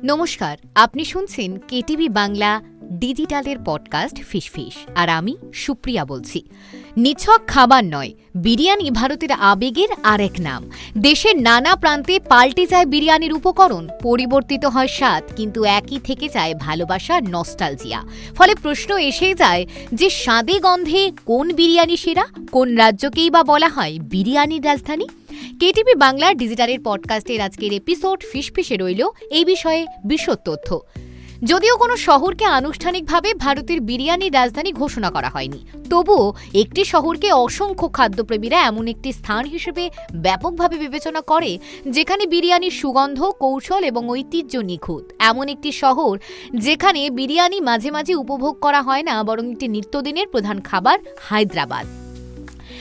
নমস্কার, আপনি শুনছেন কেটিভি বাংলা ডিজিটালের পডকাস্ট ফিসফিস, আর আমি সুপ্রিয়া বলছি। নিছক খাবার নয়, বিরিয়ানি ভারতের আবেগের আরেক নাম। দেশের নানা প্রান্তে পাল্টে যায় বিরিয়ানির উপকরণ, পরিবর্তিত হয় স্বাদ, কিন্তু একই থেকে যায় ভালোবাসা, নস্টালজিয়া। ফলে প্রশ্ন এসে যায় যে স্বাদে গন্ধে কোন বিরিয়ানি সেরা, কোন রাজ্যকেই বা বলা হয় বিরিয়ানির রাজধানী। কেটিভি বাংলা ডিজিটালের পডকাস্টের আজকের এপিসোড ফিসফিসে রইল এই বিষয়ে বিশদ তথ্য। যদিও কোনো শহরকে আনুষ্ঠানিকভাবে ভারতের বিরিয়ানির রাজধানী ঘোষণা করা হয়নি, তবুও একটি শহরকে অসংখ্য খাদ্যপ্রেমীরা এমন একটি স্থান হিসেবে ব্যাপকভাবে বিবেচনা করে যেখানে বিরিয়ানির সুগন্ধ, কৌশল এবং ঐতিহ্য নিখুঁত। এমন একটি শহর যেখানে বিরিয়ানি মাঝে মাঝে উপভোগ করা হয় না, বরং একটি নিত্যদিনের প্রধান খাবার, হায়দ্রাবাদ।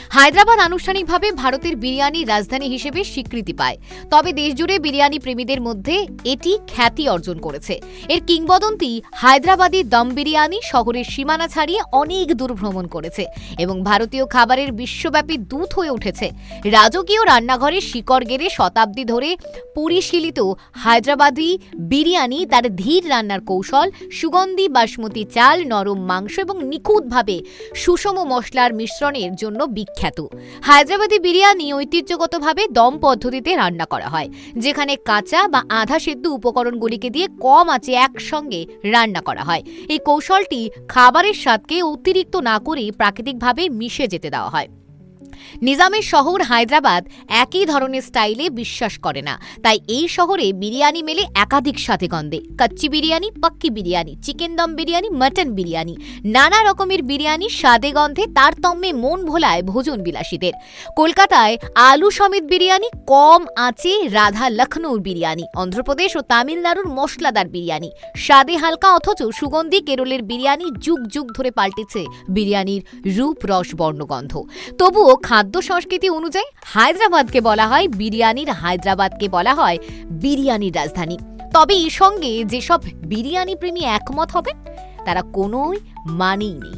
হায়দ্রাবাদ আনুষ্ঠানিকভাবে ভারতের বিরিয়ানির রাজধানী হিসেবে স্বীকৃতি পায়, তবে দেশজুড়ে বিরিয়ানি প্রেমীদের মধ্যে এটি খ্যাতি অর্জন করেছে। এর কিংবদন্তি হায়দ্রাবাদি দম বিরিয়ানি শহরের সীমানা ছাড়িয়ে অনেক দূর ভ্রমণ করেছে এবং ভারতীয় খাবারের বিশ্বব্যাপী দূত হয়ে উঠেছে। রাজকীয় রান্নাঘরের শিকড় গেড়ে শতাব্দী ধরে পরিশীলিত হায়দ্রাবাদি বিরিয়ানি তার ধীর রান্নার কৌশল, সুগন্ধি বাসমতি চাল, নরম মাংস এবং নিখুঁতভাবে সুষম মশলার মিশ্রণের জন্য বিখ্যাত। হায়দ্রাবাদি বিরিয়ানি ঐতিহ্যগতভাবে দম পদ্ধতিতে রান্না করা হয়, যেখানে কাঁচা বা আধা সেদ্ধ উপকরণগুলিকে দিয়ে কম আঁচে একসঙ্গে রান্না করা হয়। এই কৌশলটি খাবারের স্বাদকে অতিরিক্ত না করে প্রাকৃতিকভাবে মিশে যেতে দেওয়া হয়। নিজামের শহর হায়দ্রাবাদ একই ধরনের স্টাইলে বিশ্বাস করে না, তাই এই শহরে বিরিয়ানি মেলে একাধিক স্বাদে গন্ধে। কাচ্চি বিরিয়ানি, পাক্কি বিরিয়ানি, চিকেন দম বিরিয়ানি, মাটন বিরিয়ানি, নানা রকমের বিরিয়ানি স্বাদে গন্ধে তারতম্যে মন ভোলায় ভোজন বিলাসীদের। কলকাতায় আলু সমেত বিরিয়ানি, কম আঁচে রাধা লখনৌর বিরিয়ানি, অন্ধ্রপ্রদেশ ও তামিলনাড়ুর মশলাদার বিরিয়ানি, স্বাদে হালকা অথচ সুগন্ধি কেরলের বিরিয়ানি যুগ যুগ ধরে পাল্টেছে বিরিয়ানির রূপ, রস, বর্ণগন্ধ। তবুও খাদ্য সংস্কৃতি অনুযায়ী হায়দ্রাবাদকে বলা হয় বিরিয়ানির, হায়দ্রাবাদকে বলা হয় বিরিয়ানির রাজধানী। তবে এর সঙ্গে যেসব বিরিয়ানি প্রেমী একমত হবেন তারা কোনোই মানেই নেই।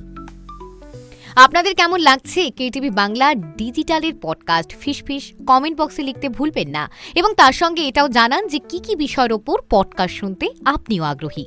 আপনাদের কেমন লাগছে কেটিভি বাংলা ডিজিটালের পডকাস্ট ফিসফিস? কমেন্ট বক্সে লিখতে ভুলবেন না এবং তার সঙ্গে এটাও জানান যে কি কি বিষয়ের ওপর পডকাস্ট শুনতে আপনিও আগ্রহী।